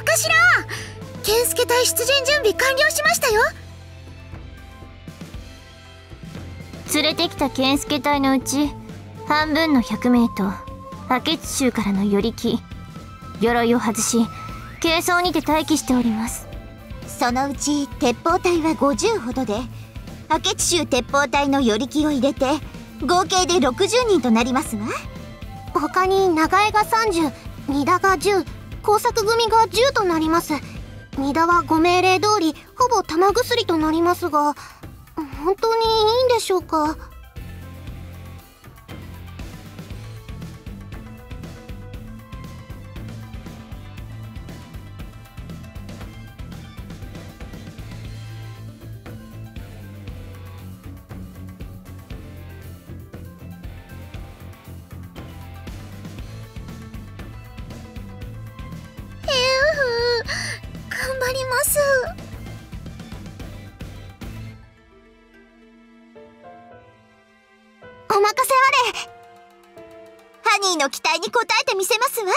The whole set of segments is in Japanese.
頭、健介隊出陣準備完了しましたよ。連れてきた健介隊のうち半分の100名と明智衆からの与力、鎧を外し軽装にて待機しております。そのうち鉄砲隊は50ほどで、明智衆鉄砲隊の与力を入れて合計で60人となりますわ。他に長江が30、荷田が10、工作組が10となります。荷田はご命令通りほぼ玉薬となりますが、本当にいいんでしょうか。頑張ります。お任せあれ。ハニーの期待に応えてみせますわ。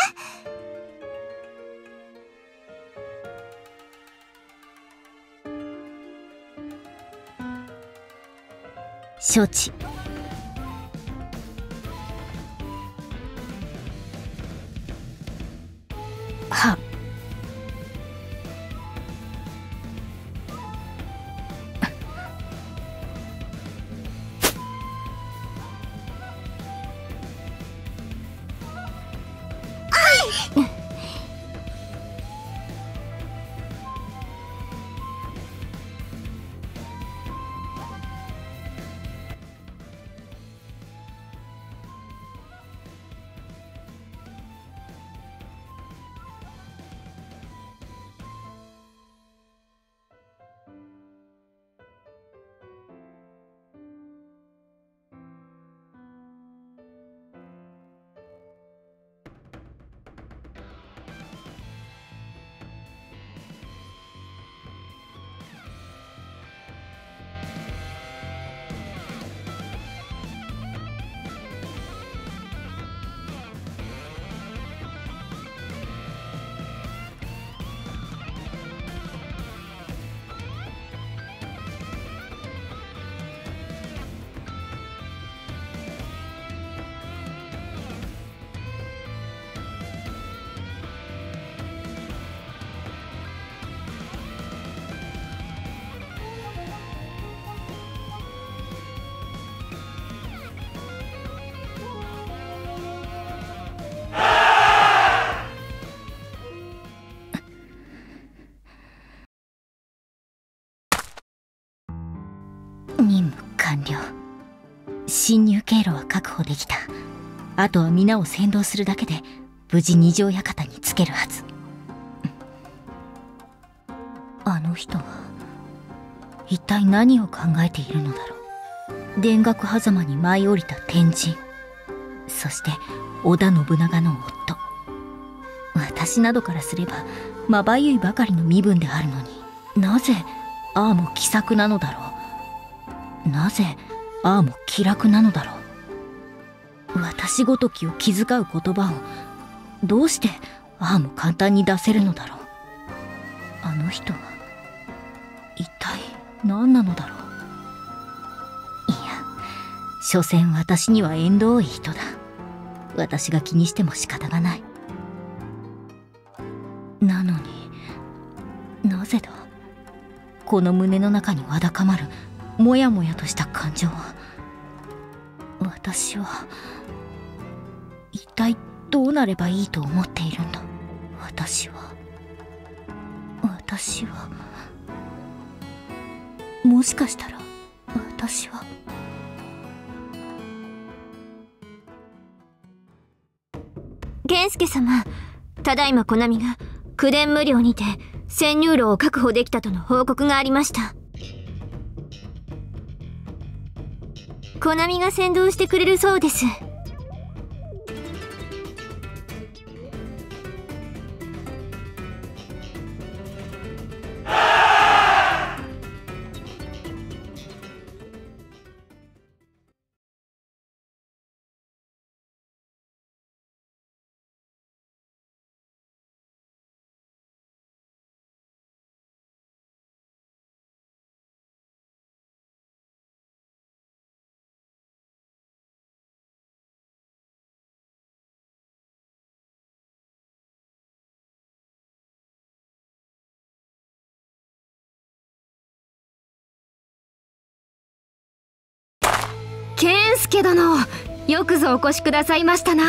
承知。はっ。任務完了。侵入経路は確保できた。あとは皆を先導するだけで無事二条館に着けるはず。あの人は一体何を考えているのだろう。田楽狭間に舞い降りた天神、そして織田信長の夫。私などからすればまばゆいばかりの身分であるのに、なぜああも奇策なのだろう。なぜああも気楽なのだろう。私ごときを気遣う言葉をどうしてああも簡単に出せるのだろう。あの人は一体何なのだろう。いや、所詮私には縁遠い人だ。私が気にしても仕方がない。なのになぜだ、この胸の中にわだかまるもやもやとした感情は。私は一体どうなればいいと思っているんだ。私はもしかしたら私は。健介様、ただいまコナミが口伝無料にて潜入路を確保できたとの報告がありました。コナミが先導してくれるそうです。健介殿、よくぞお越しくださいましたな。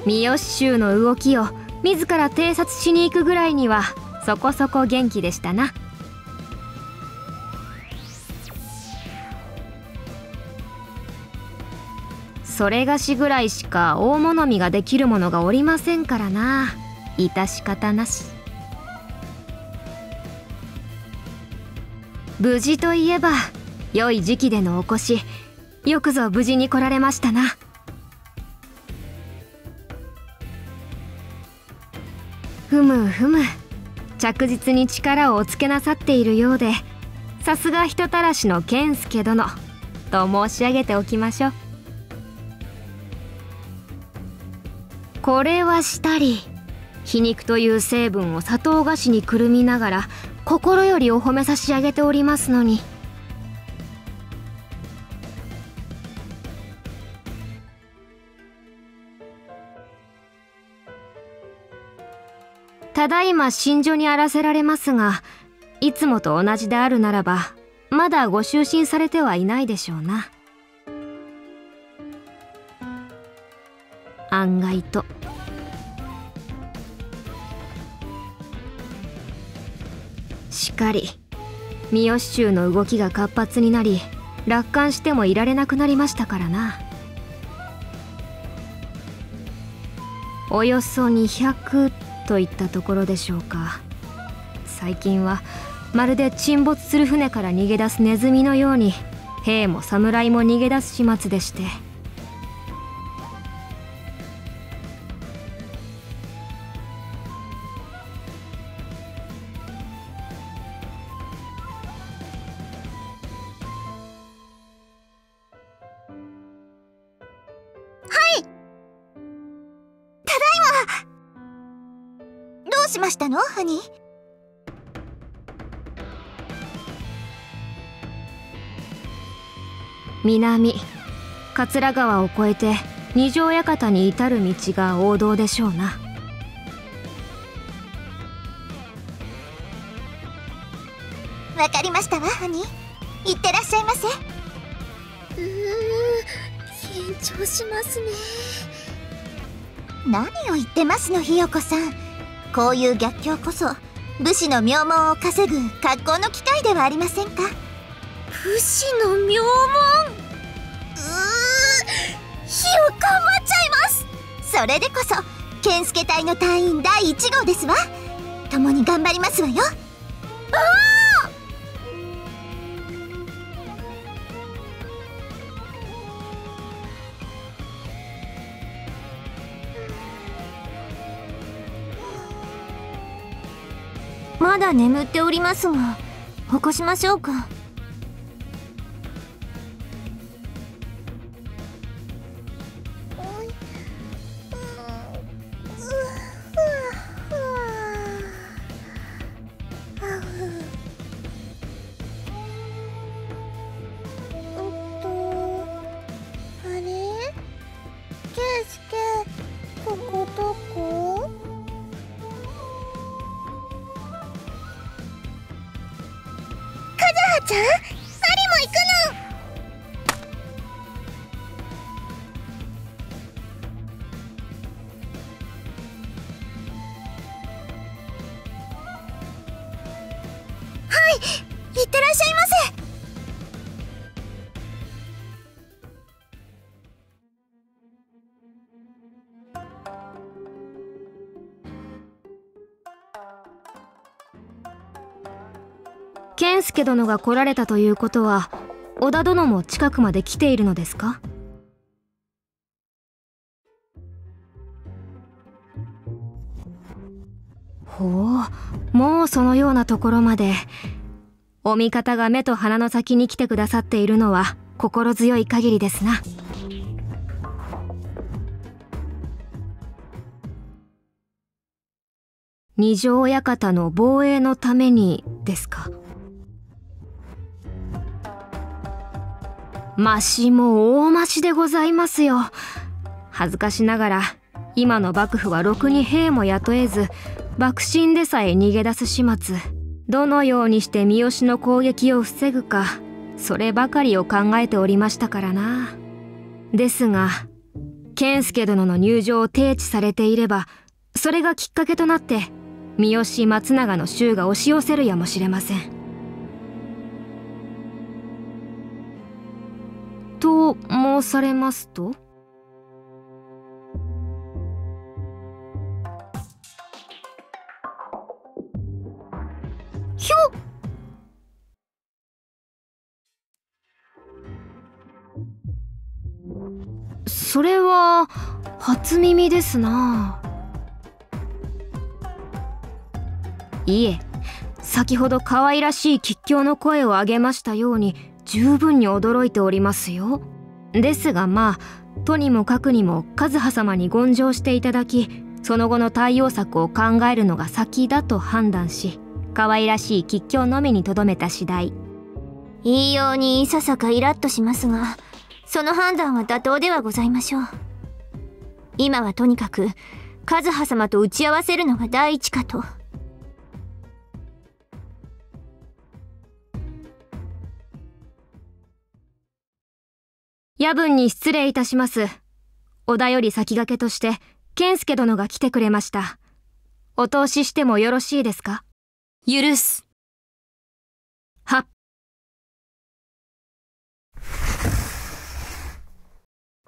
三好衆の動きを自ら偵察しに行くぐらいにはそこそこ元気でしたな。それがしぐらいしか大物見ができるものがおりませんからな。致し方なし。無事といえば良い時期でのお越し、よくぞ無事に来られましたな。ふむふむ、着実に力をおつけなさっているようで、さすが人たらしの健介殿と申し上げておきましょう。これはしたり、皮肉という成分を砂糖菓子にくるみながら心よりお褒め差し上げておりますのに。ただいま寝所にあらせられますが、いつもと同じであるならばまだご就寝されてはいないでしょうな。案外と。しかり三好衆の動きが活発になり、楽観してもいられなくなりましたからな。およそ200といったところでしょうか。最近はまるで沈没する船から逃げ出すネズミのように、兵も侍も逃げ出す始末でして。どうしましたの、ハニー？南桂川を越えて二条館に至る道が王道でしょうな。わかりましたわ、ハニー。いってらっしゃいませ。緊張しますね。何を言ってますの、ひよこさん。こういう逆境こそ武士の名門を稼ぐ格好の機会ではありませんか。武士の名門。火を頑張っちゃいます。それでこそ健介隊の隊員第1号ですわ。共に頑張りますわよ。まだ眠っておりますが、起こしましょうか。あれ？健介、ここどこ？ちゃん、アリも行くの。はい、いってらっしゃいませ。健介殿が来られたということは、織田殿も近くまで来ているのですか？ほう、もうそのようなところまで。お味方が目と鼻の先に来てくださっているのは心強い限りですな。二条館の防衛のためにですか？マシも大マシでございますよ。恥ずかしながら今の幕府はろくに兵も雇えず、幕臣でさえ逃げ出す始末。どのようにして三好の攻撃を防ぐか、そればかりを考えておりましたからな。ですが健介殿の入場を提示されていれば、それがきっかけとなって三好松永の衆が押し寄せるやもしれません。と申されますと？ひょっ！それは初耳ですな。いえ、先ほど可愛らしい吉祥の声を上げましたように十分に驚いておりますよ。ですがまあとにもかくにも和葉様に言上していただき、その後の対応策を考えるのが先だと判断し、可愛らしい吉祥のみにとどめた次第。言いようにいささかイラッとしますが、その判断は妥当ではございましょう。今はとにかく和葉様と打ち合わせるのが第一かと。夜分に失礼いたします。織田より先駆けとして健介殿が来てくれました。お通ししてもよろしいですか？許す。はっ。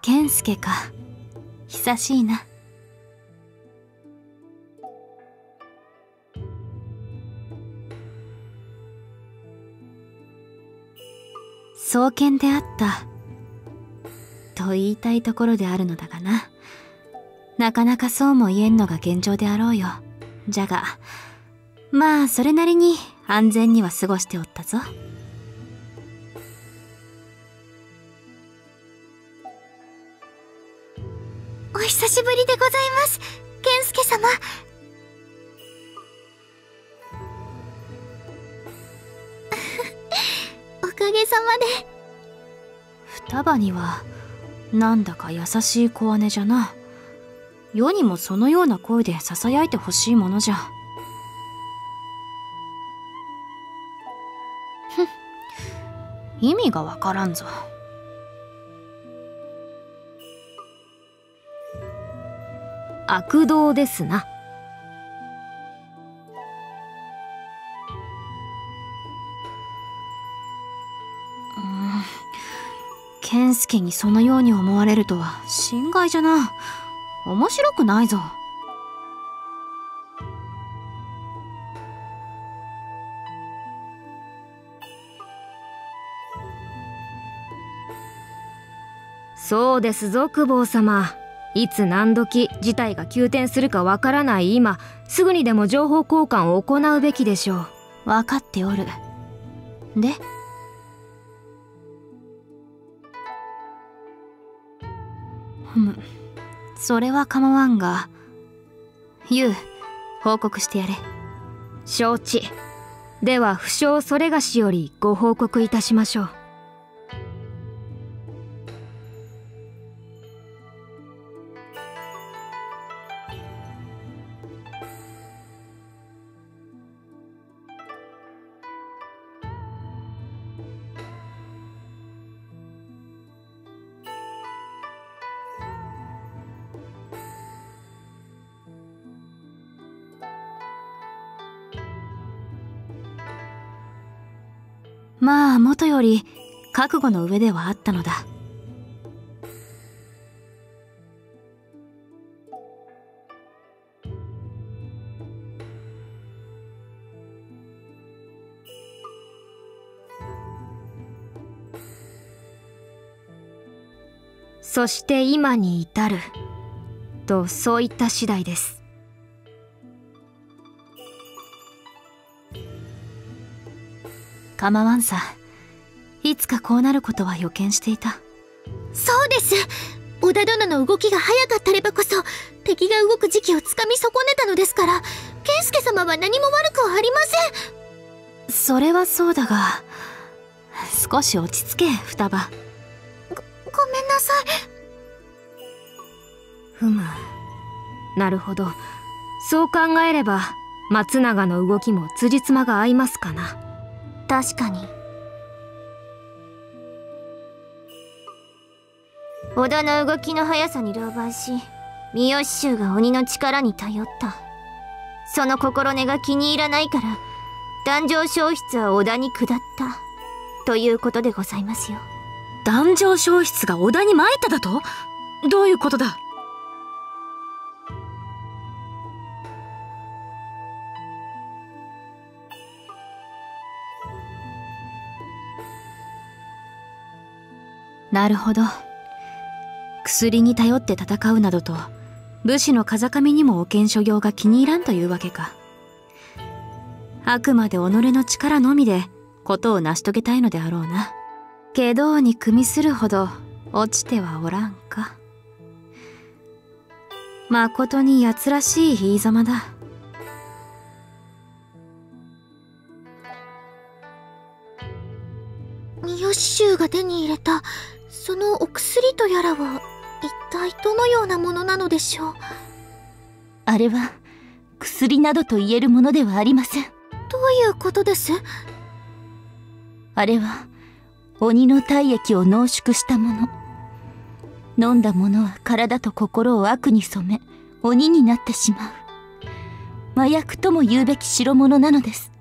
健介か。久しいな。双剣であったと言いたいところであるのだがな。なかなかそうも言えんのが現状であろうよ。じゃがまあそれなりに安全には過ごしておったぞ。お久しぶりでございます、健介様。おかげさまで。双葉にはなんだか優しい小姉じゃな。世にもそのような声で囁いてほしいものじゃ。ふん、意味がわからんぞ。悪道ですな。健介にそのように思われるとは心外じゃな。面白くないぞ。そうですぞ公方様。いつ何時事態が急転するかわからない今、すぐにでも情報交換を行うべきでしょう。分かっておる。でそれは構わんが、ユウ、報告してやれ。承知。では不詳それがしよりご報告いたしましょう。まあ元より覚悟の上ではあったのだ。そして今に至ると、そういった次第です。構わんさ。いつかこうなることは予見していた。そうです。織田殿の動きが早かったればこそ敵が動く時期をつかみ損ねたのですから、健介様は何も悪くはありません。それはそうだが、少し落ち着け双葉。ごめんなさい。ふむ、なるほど。そう考えれば松永の動きも辻褄が合いますかな。確かに。織田の動きの速さに狼狽し、三好衆が鬼の力に頼った。その心根が気に入らないから、壇上消失は織田に下った。ということでございますよ。壇上消失が織田に参っただと？どういうことだ？なるほど。薬に頼って戦うなどと、武士の風上にもお剣所業が気に入らんというわけか。あくまで己の力のみでことを成し遂げたいのであろうな。けどに組みするほど落ちてはおらんか。まことに奴らしい言いざまだ。三好衆が手に入れたそのお薬とやらは一体どのようなものなのでしょう。あれは薬などと言えるものではありません。どういうことです？あれは鬼の体液を濃縮したもの。飲んだ者は体と心を悪に染め鬼になってしまう麻薬とも言うべき代物なのです。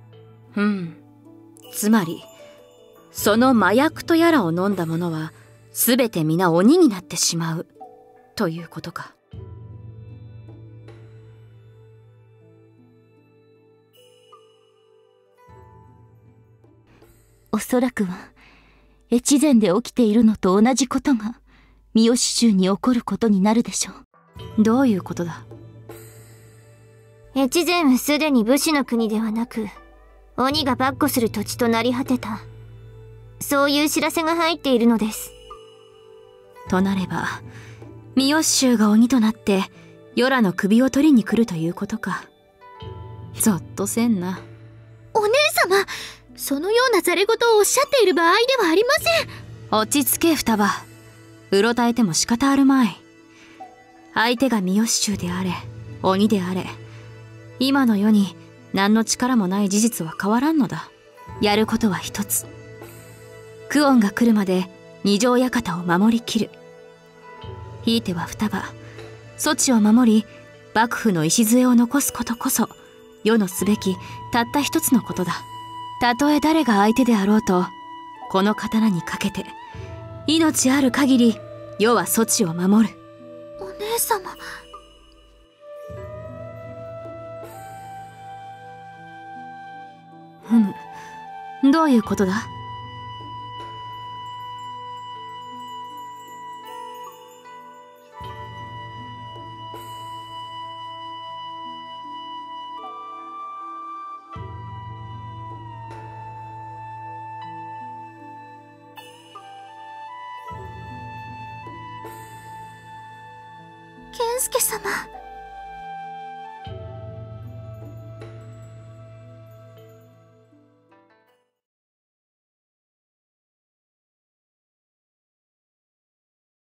つまりその麻薬とやらを飲んだ者はすべて皆鬼になってしまうということか。おそらくは越前で起きているのと同じことが三好衆に起こることになるでしょう。どういうことだ？越前はすでに武士の国ではなく、鬼が跋扈する土地となり果てた。そういう知らせが入っているのです。となれば、三好衆が鬼となって、与良の首を取りに来るということか。ぞっとせんな。お姉様、そのようなざれ言をおっしゃっている場合ではありません。落ち着け双葉。うろたえても仕方あるまい。相手が三好衆であれ、鬼であれ、今の世に何の力もない事実は変わらんのだ。やることは一つ。久遠が来るまで二条館を守りきる。ひいては双葉、そちを守り、幕府の礎を残すことこそ、世のすべきたった一つのことだ。たとえ誰が相手であろうと、この刀にかけて、命ある限り、世はそちを守る。お姉様。どういうことだ？健介様。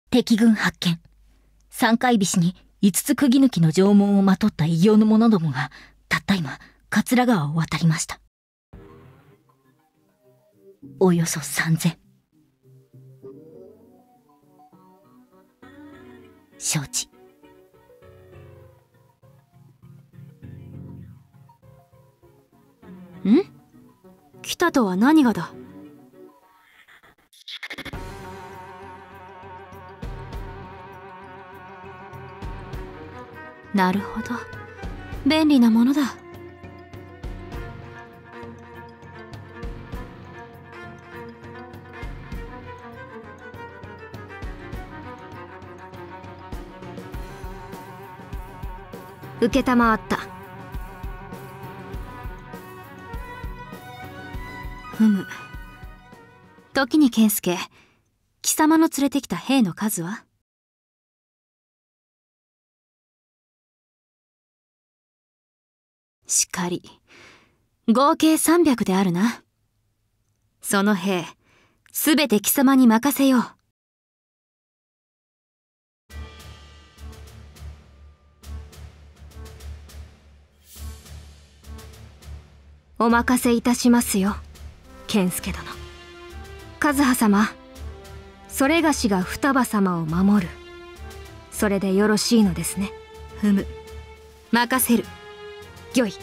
敵軍発見。三階菱に五つ釘抜きの城門をまとった異形の者どもが、たった今、桂川を渡りました。およそ3000。承知。来たとは何がだ？なるほど。便利なものだ。承った。時に健介、貴様の連れてきた兵の数は？しかり、合計300であるな。その兵、すべて貴様に任せよう。お任せいたしますよ、健介殿。和葉様、それがしが双葉様を守る。それでよろしいのですね。ふむ、任せる。御意。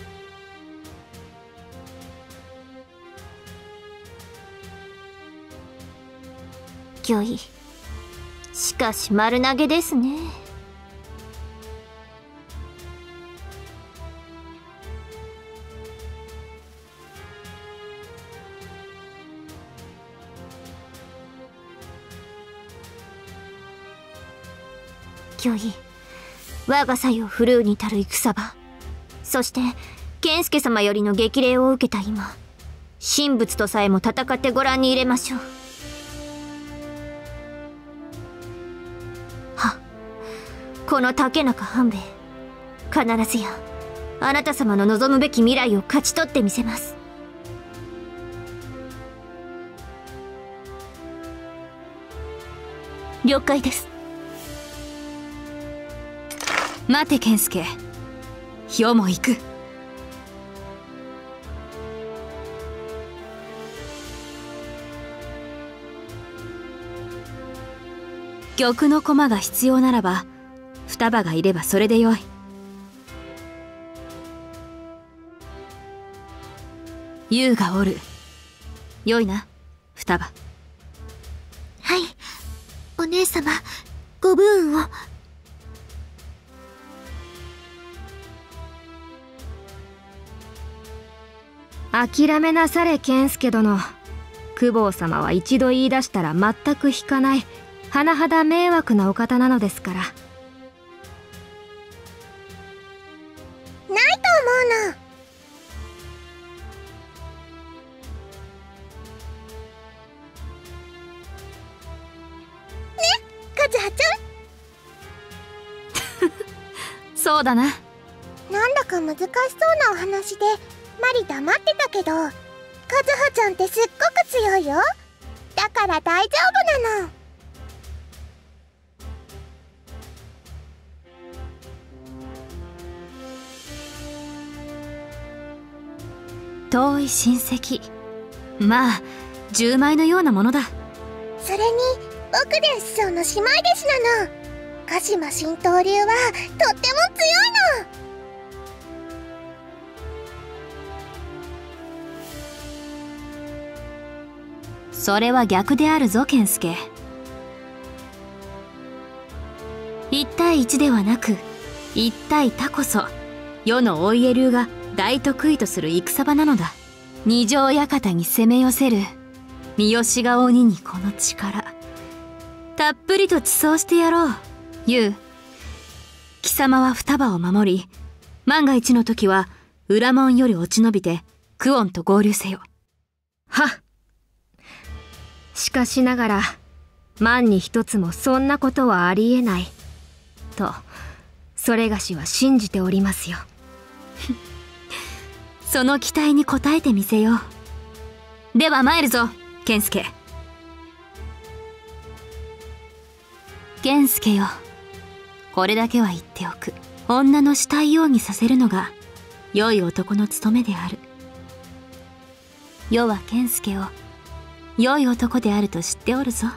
御意。しかし丸投げですね。御意。我が才を振るうに足る戦場、そして健介様よりの激励を受けた今、神仏とさえも戦ってご覧に入れましょう。は、この竹中半兵衛、必ずやあなた様の望むべき未来を勝ち取ってみせます。了解です。待て健介、余も行く。玉の駒が必要ならば双葉がいればそれでよい。優がおる。よいな双葉。はい、お姉様、ご武運を。諦めなされ健介殿。公方様は一度言い出したら全く引かない、甚だ迷惑なお方なのですから。ないと思うの。カズハちそうだな。ゃん、なんだか難しそうなお話でマリ黙ってたけど、カズハちゃんってすっごく強いよ。だから大丈夫なの。遠い親戚、まあ10枚のようなものだ。それに僕で師匠の姉妹弟子なの。鹿島新刀流はとっても強いの。それは逆であるぞ健介。1対1ではなく1対他こそ世のお家流が大得意とする戦場なのだ。二条館に攻め寄せる三好が鬼にこの力、たっぷりと地層してやろう。優、貴様は双葉を守り、万が一の時は裏門より落ち延びてクオンと合流せよ。はっ。しかしながら万に一つもそんなことはありえないとそれがしは信じておりますよ。その期待に応えてみせよう。では参るぞ健介。健介よ、これだけは言っておく。女の死体容疑させるのが良い男の務めである。世は健介を良い男であると知っておるぞ。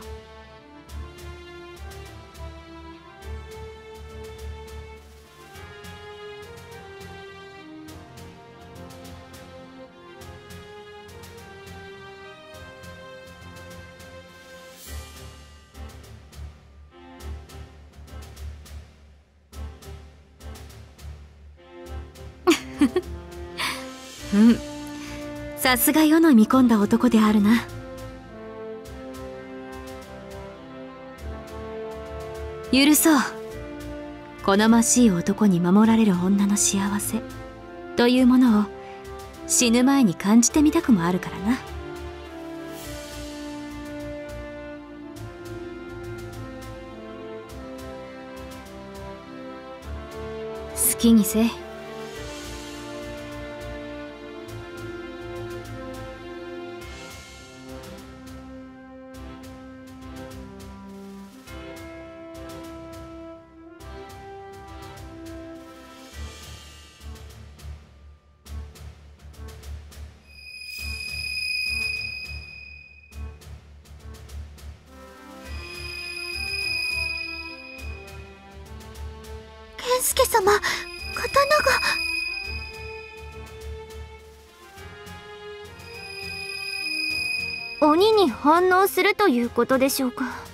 うん、さすが世の見込んだ男であるな。許そう。好ましい男に守られる女の幸せというものを死ぬ前に感じてみたくもあるからな。好きにせい。助様、刀が。鬼に反応するということでしょうか。